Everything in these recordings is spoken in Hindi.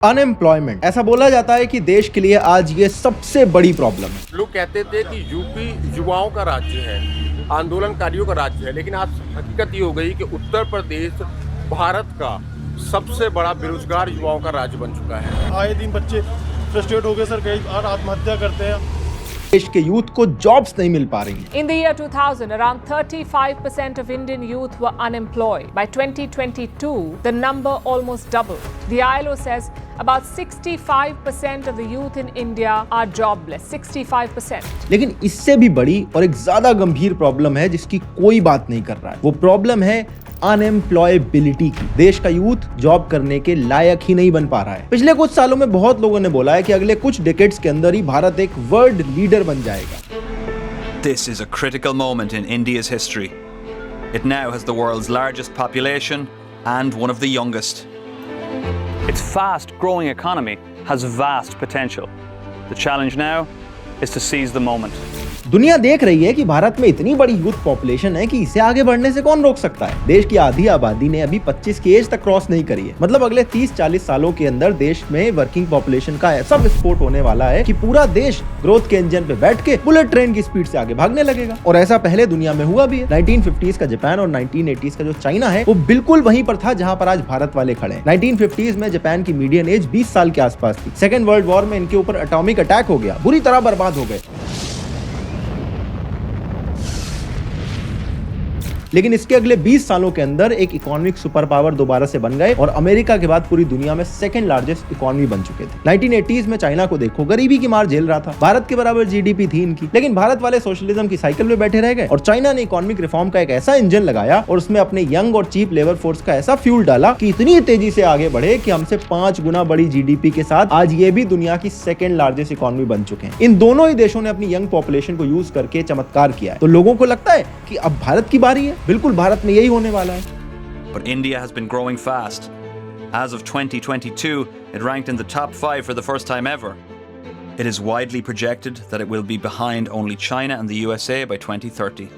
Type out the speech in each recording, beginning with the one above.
अनएम्प्लॉयमेंट, ऐसा बोला जाता है कि देश के लिए आज ये सबसे बड़ी प्रॉब्लम है। लोग कहते थे कि यूपी युवाओं का राज्य है, आंदोलनकारियों का राज्य है, लेकिन आज हकीकत ये हो गई कि उत्तर प्रदेश भारत का सबसे बड़ा बेरोजगार युवाओं का राज्य बन चुका है। आए दिन बच्चे फ्रस्ट्रेट हो गए सर, कई बार आत्महत्या करते हैं। देश के यूथ को जॉब्स नहीं मिल पा रही हैं। In the year 2000, around 35% of Indian youth were unemployed. By 2022, the number almost doubled. The ILO says about 65% of the youth in India are jobless. 65%. लेकिन इससे भी बड़ी और एक ज्यादा गंभीर प्रॉब्लम है जिसकी कोई बात नहीं कर रहा है। वो प्रॉब्लम है अनएम्प्लॉयबिलिटी की। देश का यूथ जॉब करने के लायक ही नहीं बन पा रहा है। पिछले कुछ सालों में बहुत लोगों ने बोला है कि अगले कुछ डिकेड्स के अंदर ही भारत एक वर्ल्ड लीडर बन जाएगा। This is a critical moment in India's history. It now has the world's largest population and one of the youngest. Its fast-growing economy has vast potential. The challenge now is to seize the moment. दुनिया देख रही है कि भारत में इतनी बड़ी यूथ पॉपुलेशन है कि इसे आगे बढ़ने से कौन रोक सकता है। देश की आधी आबादी ने अभी 25 की एज तक क्रॉस नहीं करी है। मतलब अगले 30-40 सालों के अंदर देश में वर्किंग पॉपुलेशन का ऐसा विस्फोट होने वाला है कि पूरा देश ग्रोथ के इंजन पे बैठ के बुलेट ट्रेन की स्पीड से आगे भागने लगेगा। और ऐसा पहले दुनिया में हुआ भी है। 1950s का जापान और 1980s का जो चाइना है वो बिल्कुल वहीं पर था जहां पर आज भारत वाले खड़े हैं। 1950s में जापान की मीडियन एज 20 साल के आसपास थी। सेकेंड वर्ल्ड वॉर में इनके ऊपर एटॉमिक अटैक हो गया, बुरी तरह बर्बाद हो गए। लेकिन इसके अगले 20 सालों के अंदर एक इकोनॉमिक सुपर पावर दोबारा से बन गए और अमेरिका के बाद पूरी दुनिया में सेकंड लार्जेस्ट इकोनॉमी बन चुके थे। 1980s में चाइना को देखो, गरीबी की मार झेल रहा था। भारत के बराबर जीडीपी थी इनकी, लेकिन भारत वाले सोशलिज्म की साइकिल में बैठे रह गए और चाइना ने इकोनॉमिक रिफॉर्म का एक ऐसा इंजन लगाया और उसमें अपने यंग और चीप लेबर फोर्स का ऐसा फ्यूल डाला कि इतनी तेजी से आगे बढ़े कि हमसे 5 गुना बड़ी जीडीपी के साथ आज ये भी दुनिया की सेकंड लार्जेस्ट इकोनॉमी बन चुके हैं। इन दोनों ही देशों ने अपनी यंग पॉपुलेशन को यूज करके चमत्कार किया है। तो लोगों को लगता है कि अब भारत की बारी है। बिल्कुल भारत में यही होने वाला है। But India has been growing fast. As of 2022, it ranked in the top 5 for the first time ever. It is widely projected that it will be behind only China and the USA by 2030.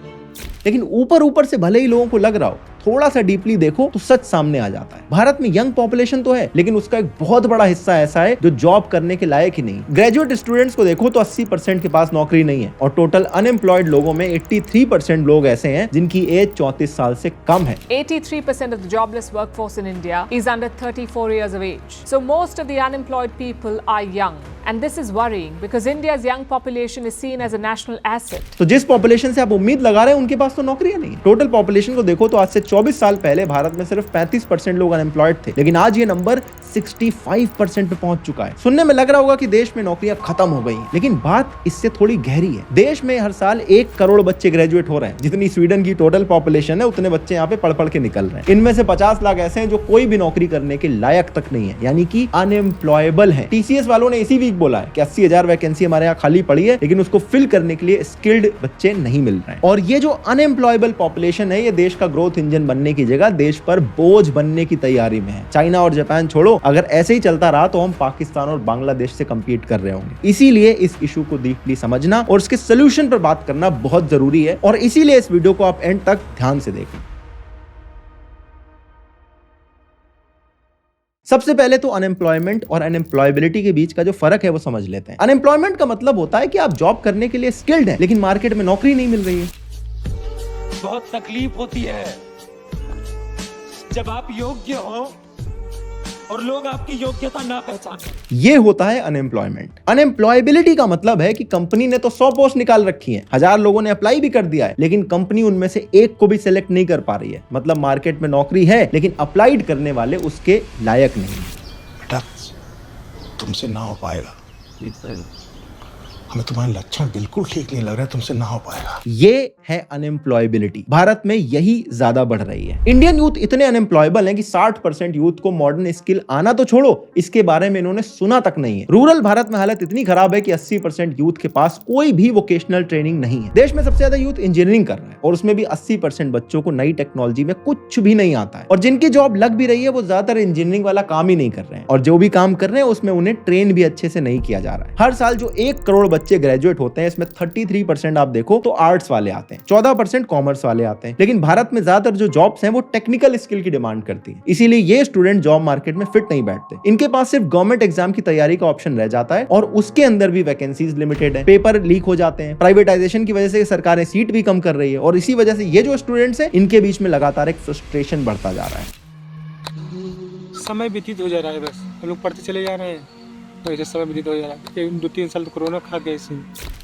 लेकिन ऊपर ऊपर से भले ही लोगों को लग रहा हो, थोड़ा सा डीपली देखो तो सच सामने आ जाता है। भारत में यंग पॉपुलेशन तो है, लेकिन उसका एक बहुत बड़ा हिस्सा ऐसा है जो जॉब करने के लायक ही नहीं। ग्रेजुएट स्टूडेंट्स को देखो तो 80% के पास नौकरी नहीं है और टोटल अनएम्प्लॉयड लोगों में 83% लोग ऐसे हैं जिनकी एज 34 साल से कम है। 83% of the jobless workforce in India is under 34 years of age. So most of the unemployed people are young. And this is worrying because India's young population is seen as a national asset. तो जिस पॉपुलेशन से आप उम्मीद लगा रहे हैं उनके पास तो नौकरियां नहीं है। टोटल पॉपुलेशन को देखो तो आज से 24 साल पहले भारत में सिर्फ 35% लोग अनएम्प्लॉयड थे, लेकिन आज ये नंबर 65% पे पहुंच चुका है। सुनने में लग रहा होगा कि देश में नौकरियां खत्म हो गई हैं, लेकिन बात इससे थोड़ी गहरी है। देश में हर साल 1 करोड़ बच्चे ग्रेजुएट हो रहे हैं। जितनी स्वीडन की टोटल पॉपुलेशन है उतने बच्चे यहाँ पे पढ़ पढ़ के निकल रहे हैं। इनमें से 50 लाख ऐसे हैं जो कोई भी नौकरी करने के लायक तक नहीं है, यानी कि अनएम्प्लॉयबल है। टीसीएस वालों ने इसी वीक बोला है कि 80,000 वैकेंसी हमारे यहाँ खाली पड़ी है, लेकिन उसको फिल करने के लिए स्किल्ड बच्चे नहीं मिल रहे हैं। और ये जो अनएम्प्लॉयबल पॉपुलेशन है ये देश का ग्रोथ इंजन बनने की जगह देश पर बोझ बनने की तैयारी में है। चाइना और जापान छोड़ो, अगर ऐसे ही चलता रहा तो हम पाकिस्तान और बांग्लादेश से कंपीट कर रहे होंगे। इसीलिए इस इशू को डीपली समझना और उसके सोल्यूशन पर बात करना बहुत जरूरी है और इसीलिए इस वीडियो को आप एंड तक ध्यान से देखें। सबसे पहले तो अनएम्प्लॉयमेंट और अनएम्प्लॉयबिलिटी के बीच का जो फर्क है वो समझ लेते हैं। अनएम्प्लॉयमेंट का मतलब होता है कि आप जॉब करने के लिए स्किल्ड हैं, लेकिन मार्केट में नौकरी नहीं मिल रही है। बहुत तकलीफ होती है जब आप योग्य हो और लोग आपकी योग्यता ना पहचाने। ये होता है अनएम्प्लॉयमेंट। अनएम्प्लॉयबिलिटी का मतलब है कि कंपनी ने तो 100 पोस्ट निकाल रखी हैं, 1000 लोगों ने अप्लाई भी कर दिया है, लेकिन कंपनी उनमें से एक को भी सिलेक्ट नहीं कर पा रही है। मतलब मार्केट में नौकरी है लेकिन अप्लाइड करने वाले उसके लायक नहीं। बेटा, तुमसे ना हो पाएगा। हमें तुम्हारे लक्षण बिल्कुल ठीक नहीं लग रहा है, तुमसे ना हो पाएगा। ये है अनएम्प्लॉयबिलिटी। भारत में यही ज्यादा बढ़ रही है। इंडियन यूथ इतने अनएम्प्लॉयबल हैं कि 60% यूथ को मॉडर्न स्किल आना तो छोड़ो, इसके बारे में इन्होंने सुना तक नहीं है। रूरल भारत में हालत इतनी खराब है कि 80% यूथ के पास कोई भी वोकेशनल ट्रेनिंग नहीं है। देश में सबसे ज्यादा यूथ इंजीनियरिंग कर रहा है और उसमें भी 80% बच्चों को नई टेक्नोलॉजी में कुछ भी नहीं आता है। और जिनकी जॉब लग भी रही है वो ज्यादातर इंजीनियरिंग वाला काम ही नहीं कर रहे हैं और जो भी काम कर रहे हैं उसमें उन्हें ट्रेन भी अच्छे से नहीं किया जा रहा है। हर साल जो 1 करोड़ बच्चे ग्रेजुएट होते हैं इसमें 33% आप देखो तो आर्ट्स वाले आते हैं, 14% कॉमर्स वाले आते हैं। लेकिन भारत में ज्यादातर जो जॉब्स हैं वो टेक्निकल स्किल की डिमांड करती है, इसीलिए ये स्टूडेंट जॉब मार्केट में फिट नहीं बैठते। इनके पास सिर्फ गवर्नमेंट एग्जाम की तैयारी का ऑप्शन रह जाता है और उसके अंदर भी वैकेंसीज लिमिटेड है, पेपर लीक हो जाते हैं, प्राइवेटाइजेशन की वजह से सरकारें सीट भी कम कर रही है और इसी वजह से ये जो स्टूडेंट्स हैं इनके बीच में लगातार एक फ्रस्ट्रेशन बढ़ता जा रहा है। समय व्यतीत हो जा रहा है, बस हम लोग पढ़ते चले जा रहे हैं तो ऐसे समय व्यतीत हो जा रहा है। 2-3 साल तो कोरोना खा गए इसी।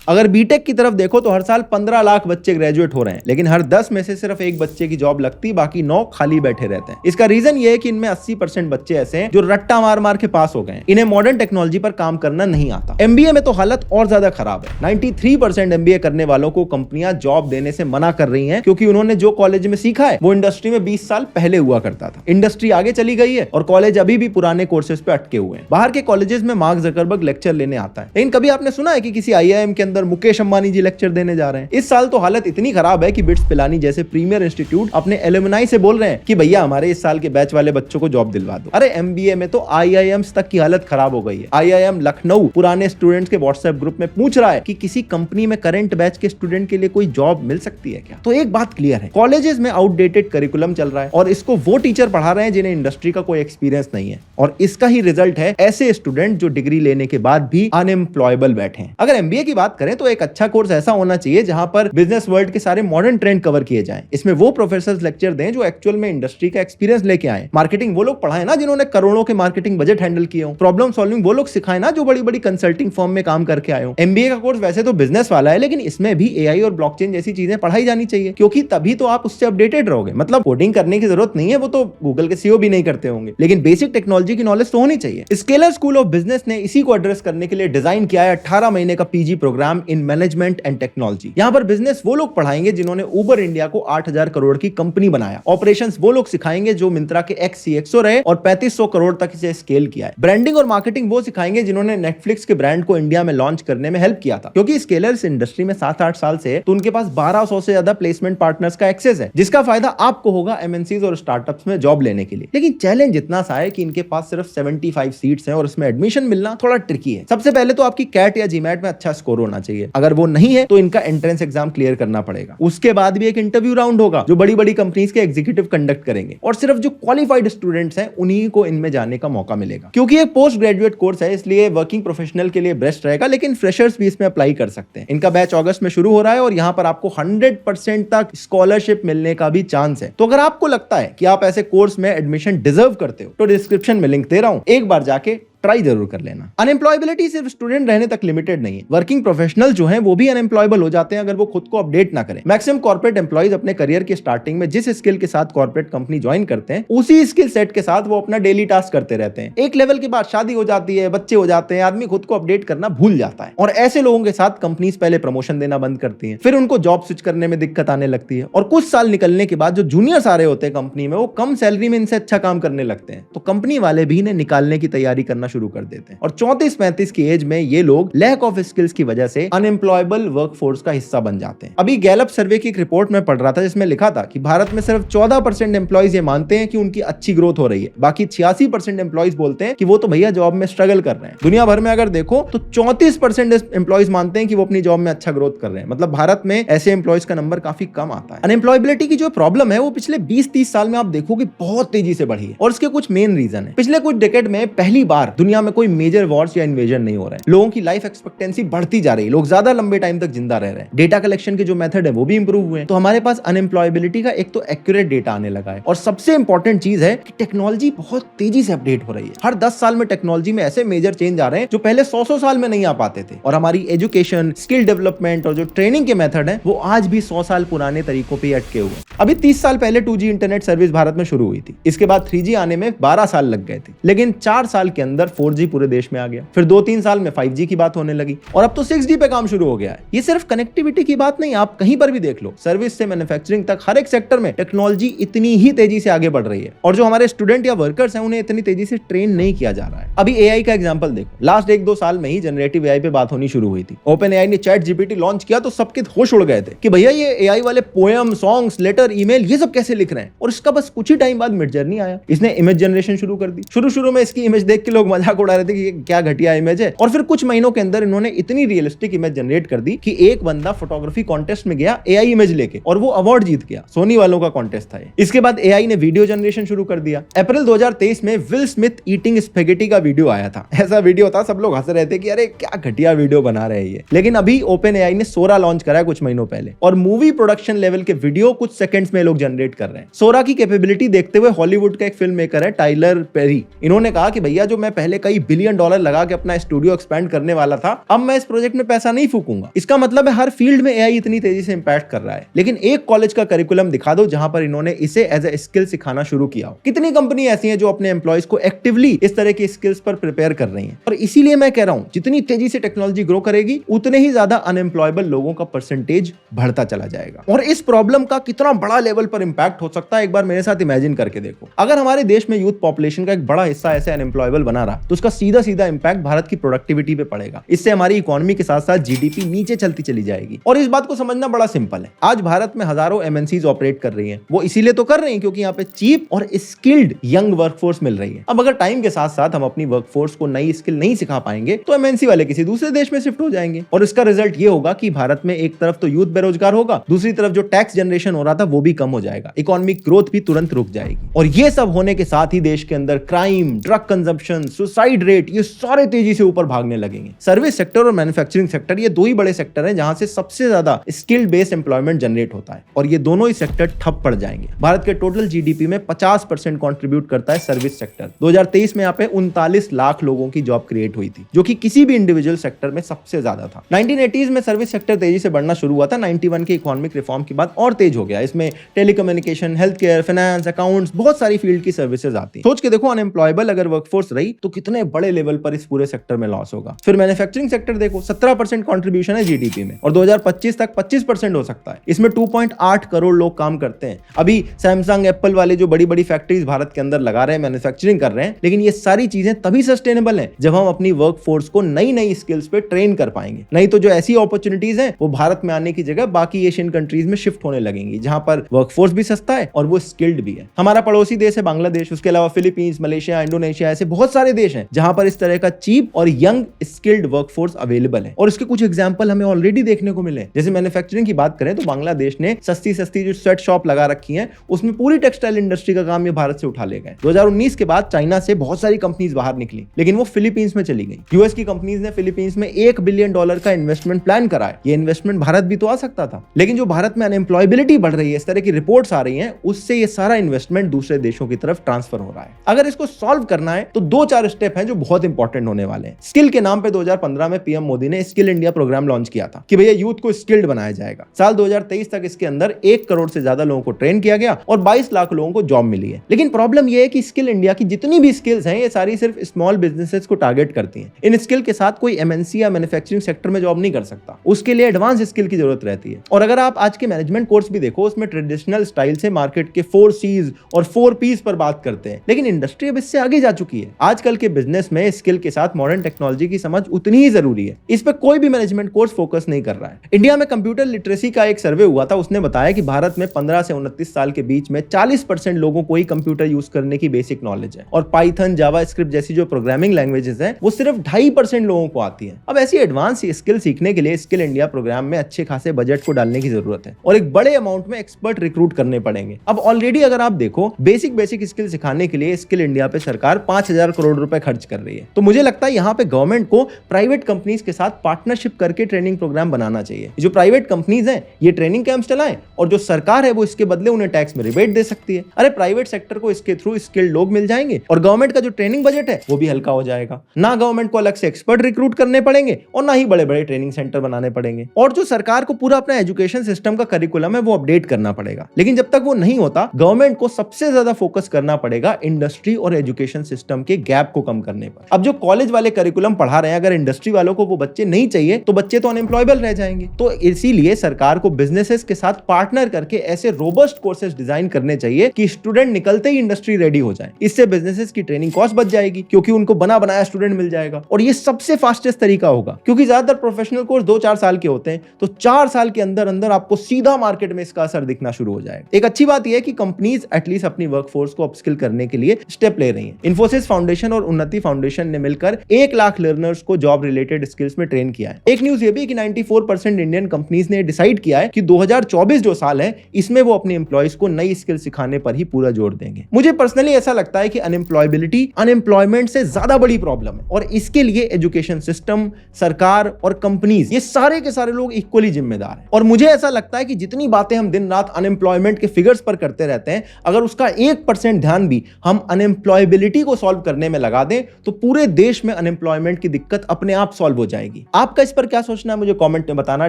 अगर बीटेक की तरफ देखो तो हर साल 15 लाख बच्चे ग्रेजुएट हो रहे हैं, लेकिन हर 10 में से सिर्फ एक बच्चे की जॉब लगती, बाकी 9 खाली बैठे रहते हैं। इसका रीजन ये है कि इनमें 80% बच्चे ऐसे हैं जो रट्टा मार मार के पास हो गए हैं, इन्हें मॉडर्न टेक्नोलॉजी पर काम करना नहीं आता। एमबीए में तो हालत और ज्यादा खराब है। 93% एमबीए करने वालों को कंपनियां जॉब देने से मना कर रही हैं क्योंकि उन्होंने जो कॉलेज में सीखा है वो इंडस्ट्री में 20 साल पहले हुआ करता था। इंडस्ट्री आगे चली गई है और कॉलेज अभी भी पुराने कोर्सेज पे अटके हुए हैं। बाहर के कॉलेजेस में मार्क जकरबर्ग लेक्चर लेने आता है, लेकिन कभी आपने सुना है कि किसी आईआईएम के अंदर मुकेश अंबानी जी लेक्चर देने जा रहे हैं? इस साल तो हालत इतनी खराब है कि बिट्स पिलानी जैसे प्रीमियर इंस्टीट्यूट अपने एलुमनाई से बोल रहे हैं कि भैया हमारे इस साल के बैच वाले बच्चों को जॉब दिलवा दो। अरे एमबीए में तो आईआईएम्स तक की हालत खराब हो गई है। आईआईएम लखनऊ पुराने स्टूडेंट्स के व्हाट्सएप ग्रुप में पूछ रहा है कि किसी कंपनी में करंट बैच के स्टूडेंट के लिए कोई जॉब मिल सकती है क्या? तो एक बात क्लियर है, कॉलेजेस में आउटडेटेड करिकुलम चल रहा है और इसको वो टीचर पढ़ा रहे हैं जिन्हें इंडस्ट्री का कोई एक्सपीरियंस नहीं है, और इसका ही रिजल्ट है ऐसे स्टूडेंट जो डिग्री लेने के बाद भी अनएम्प्लॉयबल बैठे हैं। अगर एमबीए की बात करें तो एक अच्छा कोर्स ऐसा होना चाहिए जहां पर बिजनेस वर्ल्ड के सारे मॉडर्न ट्रेंड कवर किए जाएं। इसमें वो प्रोफेसर्स लेक्चर दें जो एक्चुअल में इंडस्ट्री का एक्सपीरियंस लेके आए। मार्केटिंग वो लोग पढ़ाएं ना जिन्होंने करोड़ों के मार्केटिंग बजट हैंडल किए हो। प्रॉब्लम सॉल्विंग वो लोग सिखाएं ना जो बड़ी बड़ी कंसल्टिंग फर्म में काम करके आए हो। एमबीए का कोर्स वैसे तो बिजनेस वाला है, लेकिन इसमें भी एआई और ब्लॉकचेन जैसी चीजें पढ़ाई जानी चाहिए, क्योंकि तभी तो आप उससे अपडेटेड रहोगे। मतलब कोडिंग करने की जरूरत नहीं है, वो तो गूगल के सीईओ भी नहीं करते होंगे, लेकिन बेसिक टेक्नोलॉजी की नॉलेज तो होनी चाहिए। स्केलर स्कूल ऑफ बिजनेस ने इसी को एड्रेस करने के लिए डिजाइन किया है 18 महीने का PG program in management and technology. यहाँ पर बिजनेस वो लोग पढ़ाएंगे जिन्होंने उबर इंडिया को 8,000 करोड़ की कंपनी बनाया। ऑपरेशंस वो लोग सिखाएंगे जो मिंत्रा के एक्स सीएक्सओ रहे और 3500 करोड़ तक इसे स्केल किया है। ब्रांडिंग और मार्केटिंग वो सिखाएंगे जिन्होंने नेटफ्लिक्स के ब्रांड को इंडिया में लॉन्च करने में हेल्प किया था। क्योंकि स्केलर इस इंडस्ट्री में 7-8 साल से है, तो उनके पास 1200 से ज्यादा प्लेसमेंट पार्टनर्स का एक्सेस है, जिसका फायदा आपको होगा एमएनसीज और स्टार्टअप्स में जॉब लेने के लिए। लेकिन चैलेंज इतना सा है कि इनके पास सिर्फ 75 सीट्स हैं और इसमें एडमिशन मिलना थोड़ा ट्रिकी है। सबसे पहले तो आपकी कैट या जीमैट में अच्छा स्कोर होना चाहिए। अगर वो नहीं है तो इनका एंट्रेंस एग्जाम क्लियर करना पड़ेगा। उसके बाद भी एक इंटरव्यू राउंड होगा जो बड़ी बड़ी कंपनीज के एग्जीक्यूटिव कंडक्ट करेंगे, और सिर्फ जो क्वालिफाइड स्टूडेंट्स हैं उन्हीं को इनमें जाने का मौका मिलेगा। क्योंकि ये पोस्ट ग्रेजुएट कोर्स है इसलिए वर्किंग प्रोफेशनल के लिए बेस्ट रहेगा, लेकिन फ्रेशर्स भी इसमें अप्लाई कर सकते हैं। इनका बैच अगस्त में शुरू हो रहा है और यहाँ पर आपको 100% तक स्कॉलरशिप मिलने का भी चांस है। तो अगर आपको लगता है कि आप ऐसे कोर्स में एडमिशन डिजर्व करते हो तो डिस्क्रिप्शन में लिंक दे रहा हूं, एक बार जाके ट्राई जरूर कर लेना। अनएम्प्लॉयबिलिटी सिर्फ स्टूडेंट रहने तक लिमिटेड नहीं है। वर्किंग प्रोफेशनल जो हैं वो भी अनएम्प्लॉयबल हो जाते हैं अगर वो खुद को अपडेट ना करें। मैक्सिमम कॉर्पोरेट एम्प्लॉइज अपने करियर की स्टार्टिंग में जिस स्किल के साथ कॉर्पोरेट कंपनी ज्वाइन करते हैं उसी स्किल सेट के साथ वो अपना डेली टास्क करते रहते हैं। एक लेवल के बाद शादी हो जाती है, बच्चे हो जाते हैं, आदमी खुद को अपडेट करना भूल जाता है, और ऐसे लोगों के साथ कंपनीज पहले प्रमोशन देना बंद करती हैं, फिर उनको जॉब स्विच करने में दिक्कत आने लगती है, और कुछ साल निकलने के बाद जो जूनियर्स आ रहे होते हैं कंपनी में वो कम सैलरी में इनसे अच्छा काम करने लगते हैं, तो कंपनी वाले भी इन्हें निकालने की तैयारी करना शुरू कर देते हैं। और 34-35 की एज में ये लोग लैक ऑफ स्किल्स की वजह से अनएम्प्लॉयबल वर्कफोर्स का हिस्सा बन जाते हैं। अभी गैलप सर्वे की एक रिपोर्ट में पढ़ रहा था जिसमें लिखा था कि भारत में सिर्फ 14% एम्प्लॉइज ये मानते हैं कि उनकी अच्छी ग्रोथ हो रही है, बाकी 86% एम्प्लॉइज बोलते हैं कि वो तो भैया जॉब में स्ट्रगल कर रहे हैं। दुनिया भर में अगर देखो तो 34% एम्प्लॉइज मानते हैं कि वो अपनी जॉब में अच्छा ग्रोथ कर रहे हैं। मतलब भारत में ऐसे एम्प्लॉइज का नंबर काफी कम आता है। अनएम्प्लॉयबिलिटी की जो प्रॉब्लम है वो पिछले 20-30 साल में आप देखोगे बहुत तेजी से बढ़ी है, और इसके कुछ मेन रीजन है। पिछले कुछ डिकेड में पहली बार दुनिया में कोई मेजर वॉर्स या इन्वेजन नहीं हो रहा है। लोगों की लाइफ एक्सपेक्टेंसी बढ़ती जा रही है, लोग ज्यादा लंबे टाइम तक जिंदा रह रहे हैं। डेटा कलेक्शन के जो मेथड है वो भी इंप्रूव हुए हैं, तो हमारे पास अनएम्प्लॉयबिलिटी का एक तो एक्यूरेट डेटा आने लगा है, और सबसे इंपॉर्टेंट चीज है कि टेक्नोलॉजी बहुत तेजी से अपडेट हो रही है। हर 10 साल में टेक्नोलॉजी में ऐसे मेजर चेंज आ रहे हैं जो पहले 100 साल में नहीं आ पाते थे, और हमारी एजुकेशन, स्किल डेवलपमेंट और जो ट्रेनिंग के मेथड है वो आज भी 100 साल पुराने तरीकों पर अटके हुए। अभी 30 साल पहले 2G इंटरनेट सर्विस भारत में शुरू हुई थी, इसके बाद 3G आने में 12 साल लग गए थे, लेकिन 4 साल के अंदर 4G पूरे देश में आ गया। फिर 2-3 साल में 5G की बात होने लगी, और अब तो 6G पे काम शुरू हो गया है। ये सिर्फ कनेक्टिविटी की बात नहीं, आप कहीं पर भी देख लो, सर्विस से मैन्युफैक्चरिंग तक हर एक सेक्टर में टेक्नोलॉजी इतनी ही तेजी से आगे बढ़ रही है, और जो हमारे स्टूडेंट या वर्कर्स हैं उन्हें इतनी तेजी से ट्रेन नहीं किया जा रहा है। अभी एआई का एग्जांपल देखो, लास्ट 1-2 साल में ही जनरेटिव एआई पे बात होनी शुरू हुई थी। ओपन एआई ने चैट जीपीटी लॉन्च किया तो सबके होश उड़ गए थे कि भैया ये एआई वाले पोएम, सॉन्ग्स, लेटर, ईमेल ये सब कैसे लिख रहे हैं, और इसका बस कुछ ही टाइम बाद मिड जर्नी आया, इसने इमेज जनरेशन शुरू कर दी। शुरू में इसकी इमेज देख के लोग मजाक उड़ा रहे थे कि ये क्या घटिया इमेज है। और फिर कुछ महीनों के अंदर इन्होंने इतनी रियलिस्टिक इमेज जनरेट कर दी कि एक बंदा फोटोग्राफी कॉन्टेस्ट में गया एआई इमेज लेके और वो अवार्ड जीत गया। सोनी वालों का कॉन्टेस्ट था ये। इसके बाद एआई ने वीडियो जनरेशन शुरू कर दिया। अप्रैल 2023 में विल स्मिथ ईटिंग स्पेगेटी का वीडियो आया था। ऐसा वीडियो था, सब लोग हंस रहे थे कि अरे क्या घटिया वीडियो बना रहे हैं ये। लेकिन अभी ओपन एआई ने सोरा लॉन्च करा है कुछ महीनों पहले और मूवी प्रोडक्शन लेवल के वीडियो कुछ सेकंड्स में लोग जनरेट कर रहे हैं। सोरा की कैपेबिलिटी देखते हुए हॉलीवुड का एक फिल्म मेकर है टाइलर पेरी, इन्होंने कहा कि भैया जो मैं पहले कई बिलियन डॉलर लगा के अपना स्टूडियो एक्सपैंड करने वाला था, अब मैं इस प्रोजेक्ट में पैसा नहीं फूकूंगा। इसका मतलब है हर फील्ड में एआई इतनी तेजी से इंपैक्ट कर रहा है। लेकिन एक कॉलेज का करिकुलम दिखा दो जहां पर इन्होंने इसे एज ए स्किल सिखाना शुरू किया हो। कितनी कंपनी ऐसी हैं जो अपने एम्प्लॉयज को एक्टिवली इस तरह की स्किल्स पर प्रिपेयर कर रही हैं। और इसीलिए मैं कह रहा हूं जितनी तेजी से टेक्नोलॉजी ग्रो करेगी उतने ही ज्यादा अनएम्प्लॉयबल लोगों का परसेंटेज बढ़ता चला जाएगा। और इस प्रॉब्लम का कितना बड़ा लेवल पर इंपैक्ट हो सकता है एक बार मेरे साथ इमेजिन करके देखो। अगर हमारे देश में यूथ पॉपुलेशन का एक बड़ा हिस्सा ऐसे अनएम्प्लॉयबल बना रहा तो उसका सीधा सीधा इंपैक्ट भारत की प्रोडक्टिविटी पे पड़ेगा। इससे हमारी इकोनॉमी के साथ साथ जीडीपी नीचे चलती चली जाएगी। और इस बात को समझना बड़ा सिंपल है। आज भारत में हजारों एमएनसीज ऑपरेट कर रही हैं। वो इसीलिए तो कर रही हैं क्योंकि यहाँ पे चीप और स्किल्ड यंग वर्कफोर्स मिल रही है। अब अगर टाइम के साथ साथ हम अपनी वर्कफोर्स को नई स्किल नहीं सिखा पाएंगे तो एमएनसी वाले किसी दूसरे देश में शिफ्ट हो जाएंगे। और इसका रिजल्ट ये होगा कि भारत में एक तरफ तो यूथ बेरोजगार होगा, दूसरी तरफ जो टैक्स जनरेशन हो रहा था वो भी कम हो जाएगा, इकोनॉमिक ग्रोथ भी तुरंत रुक जाएगी। और ये सब होने के साथ ही देश के अंदर crime, drug consumption, suicide rate ये सारे तेजी से ऊपर भागने लगेंगे। सर्विस सेक्टर और मैन्युफैक्चरिंग सेक्टर ये दो ही बड़े सेक्टर हैं जहां से सबसे ज्यादा स्किल्ड बेस्ड एम्प्लॉयमेंट जनरेट होता है और ये दोनों ही सेक्टर ठप पड़ जाएंगे। भारत के टोटल जीडीपी में 50% कंट्रीब्यूट करता है सर्विस सेक्टर। 2023 में यहाँ पे 39 लाख लोगों की जॉब क्रिएट हुई थी जो कि किसी भी इंडिविजुअल सेक्टर में सबसे ज्यादा था। 1980s में सर्विस सेक्टर तेजी से बढ़ना शुरू हुआ था। 91 के इकोनॉमिक रिफॉर्म के बाद और तेज हो गया। इसमें telecommunication, health care, finance, accounts, बहुत सारी फील्ड की सर्विसेज आती। सोच के देखो अनएम्प्लॉयबल अगर वर्कफोर्स रही तो कितने बड़े लेवल पर इस पूरे सेक्टर में लॉस होगा। फिर मैन्युफैक्चरिंग सेक्टर देखो 17% कंट्रीब्यूशन है जीडीपी में और 2025 तक 25% हो सकता है। इसमें 2.8 करोड़ लोग काम करते हैं। अभी सैमसंग, एप्पल वाले जो बड़ी बड़ी फैक्ट्रीज भारत के अंदर लगा रहे हैं, मैन्युफैक्चरिंग कर रहे हैं। लेकिन ये सारी चीजें तभी सस्टेनेबल है जब हम अपनी वर्कफोर्स को नई नई स्किल्स पे ट्रेन कर पाएंगे। नहीं तो जो ऐसी अपॉर्चुनिटीज हैं वो भारत में आने की जगह बाकी एशियन कंट्रीज में शिफ्ट होने लगेंगी जहां पर वर्कफोर्स भी सस्ता है और वो स्किल्ड भी है। हमारा पड़ोसी देश है बांग्लादेश, उसके अलावा फिलीपींस, मलेशिया, इंडोनेशिया, ऐसे बहुत सारे देश हैं जहां पर इस तरह का चीप और यंग स्किल्ड वर्कफोर्स अवेलेबल है। और इसके कुछ एग्जांपल हमें ऑलरेडी देखने को मिले। जैसे मैन्युफैक्चरिंग की बात करें तो बांग्लादेश ने सस्ती सस्ती जो स्वेट शॉप लगा रखी है उसमें पूरी टेक्सटाइल इंडस्ट्री का काम ये भारत से उठा ले गए। 2019 के बाद चाइना से बहुत सारी कंपनीज बाहर निकली लेकिन वो फिलीपींस में चली गई। यूएस की कंपनीज ने फिलीपींस में $1 बिलियन का इन्वेस्टमेंट प्लान करा है। ये इन्वेस्टमेंट भारत भी तो आ सकता था। लेकिन जो भारत में अनएम्प्लॉयबिलिटी बढ़ रही है, इस तरह की रिपोर्ट्स आ रही हैं, उससे ये सारा इन्वेस्टमेंट दूसरे देशों की तरफ ट्रांसफर हो रहा है। अगर इसको सॉल्व करना है तो 2-4 स्टेप हैं जो बहुत इंपॉर्टेंट होने वाले हैं। स्किल के नाम पे 2015 में पीएम मोदी ने स्किल इंडिया प्रोग्राम लॉन्च किया था कि भैया यूथ को स्किल्ड बनाया जाएगा। साल 2023 तक इसके अंदर 1 करोड़ से ज्यादा लोगों को ट्रेन किया गया और 22 लाख लोगों को जॉब मिली है। लेकिन प्रॉब्लम यह है कि स्किल इंडिया की जितनी भी स्किल्स हैं ये सारी सिर्फ स्मॉल बिजनेसेस को टारगेट करती हैं। इन स्किल के साथ कोई एमएनसी या मैन्युफैक्चरिंग सेक्टर में जॉब नहीं कर सकता, उसके लिए एडवांस स्किल की जरूरत रहती है। और अगर आप आज के मैनेजमेंट कोर्स भी देखो उसमें ट्रेडिशनल स्टाइल से मार्केट के 4 C's और 4 P's पर बात करते हैं। लेकिन इंडस्ट्री अब इससे आगे जा चुकी है। आजकल के बिजनेस में स्किल के साथ मॉडर्न टेक्नोलॉजी की समझ उतनी ही जरूरी है। इस पर कोई भी मैनेजमेंट कोर्स फोकस नहीं कर रहा है। इंडिया में कंप्यूटर लिटरेसी का एक सर्वे हुआ था, उसने बताया कि भारत में 15 से 29 साल के बीच में 40% लोगों को ही कंप्यूटर यूज करने की बेसिक नॉलेज है और पाइथन, जावास्क्रिप्ट जैसी जो प्रोग्रामिंग लैंग्वेजेस हैं वो सिर्फ 2.5% लोगों को आती है। अब ऐसी एडवांस स्किल सीखने के लिए स्किल इंडिया प्रोग्राम में अच्छे खासे बजट को डालने की जरूरत है और एक बड़े अमाउंट में एक्सपर्ट रिक्रूट करने पड़ेंगे। अब ऑलरेडी अगर आप देखो बेसिक स्किल सिखाने के लिए स्किल इंडिया पे सरकार 5,000 करोड़ रुपए खर्च कर रही है। तो मुझे लगता है यहाँ पे गवर्नमेंट को प्राइवेट कंपनीज के साथ पार्टनरशिप करके ट्रेनिंग प्रोग्राम बनाना चाहिए। जो प्राइवेट कंपनीज हैं ये ट्रेनिंग कैंप्स चलाएं और जो सरकार है वो इसके बदले उन्हें टैक्स में रिबेट दे सकती है। अरे प्राइवेट सेक्टर को इसके थ्रू स्किल्ड लोग मिल जाएंगे और गवर्नमेंट का जो ट्रेनिंग बजट है वो भी हल्का हो जाएगा। ना गवर्नमेंट को अलग से एक्सपर्ट रिक्रूट करने पड़ेंगे और ना ही बड़े बड़े ट्रेनिंग सेंटर बनाने पड़ेंगे। और जो सरकार को पूरा अपना एजुकेशन सिस्टम का करिकुलम है वो अपडेट करना पड़ेगा। लेकिन जब तक वो नहीं होता गवर्नमेंट को सबसे ज्यादा फोकस करना पड़ेगा इंडस्ट्री और एजुकेशन सिस्टम के गैप को कम करने पर। अब जो कॉलेज वाले करिकुलम पढ़ा रहे हैं अगर इंडस्ट्री वालों को वो बच्चे नहीं चाहिए तो बच्चे तो अनएम्प्लॉयबल रह जाएंगे। तो इसीलिए सरकार को बिजनेसेस के साथ पार्टनर करके ऐसे रोबस्ट कोर्सेज डिजाइन करने चाहिए कि स्टूडेंट निकलते ही इंडस्ट्री रेडी हो जाए। इससे बिजनेसेस की ट्रेनिंग कॉस्ट बच जाएगी क्योंकि उनको बना बनाया स्टूडेंट मिल जाएगा और ये सबसे फास्टेस्ट तरीका होगा क्योंकि ज्यादातर प्रोफेशनल कोर्स 2-4 साल के होते हैं। तो 4 साल के अंदर अंदर आपको सीधा मार्केट में इसका असर दिखना शुरू हो जाएगा। एक अच्छी बात यह है कि कंपनीज एटलीस्ट अपनी वर्कफोर्स को अपस्किल करने के लिए स्टेप ले रही हैं। इन्फोसिस फाउंडेशन और उन्नति फाउंडेशन ने मिलकर 1 लाख लर्नर्स को जॉब रिलेटेड स्किल्स में ट्रेन किया है। एक न्यूज ये भी कि 94% इंडियन कंपनीज ने डिसाइड किया है कि 2024 जो साल है इसमें वो अपने एम्प्लॉइज को नई स्किल सिखाने पर ही पूरा जोर देंगे। मुझे पर्सनली ऐसा लगता है कि अनएम्प्लॉयबिलिटी अनएम्प्लॉयमेंट से ज्यादा बड़ी प्रॉब्लम है और इसके लिए एजुकेशन सिस्टम, सरकार और कंपनीज ये सारे के सारे लोग इक्वली जिम्मेदार हैं। और मुझे ऐसा लगता है कि जितनी बातें हम दिन रात अनएम्प्लॉयमेंट के फिगर्स पर करते रहते हैं, अगर उसका 1% ध्यान भी हम अनएम्प्लॉयबिलिटी को सॉल्व करने में लगा दें तो पूरे देश में अनएम्प्लॉयमेंट की दिक्कत अपने आप सॉल्व हो जाएगी। आपका इस पर क्या सोचना है मुझे कमेंट में बताना।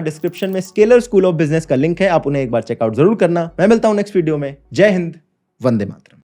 डिस्क्रिप्शन में स्केलर स्कूल ऑफ बिजनेस का लिंक है, आप उन्हें एक बार चेकआउट जरूर करना। मैं मिलता हूं नेक्स्ट वीडियो में। जय हिंद, वंदे मातरम।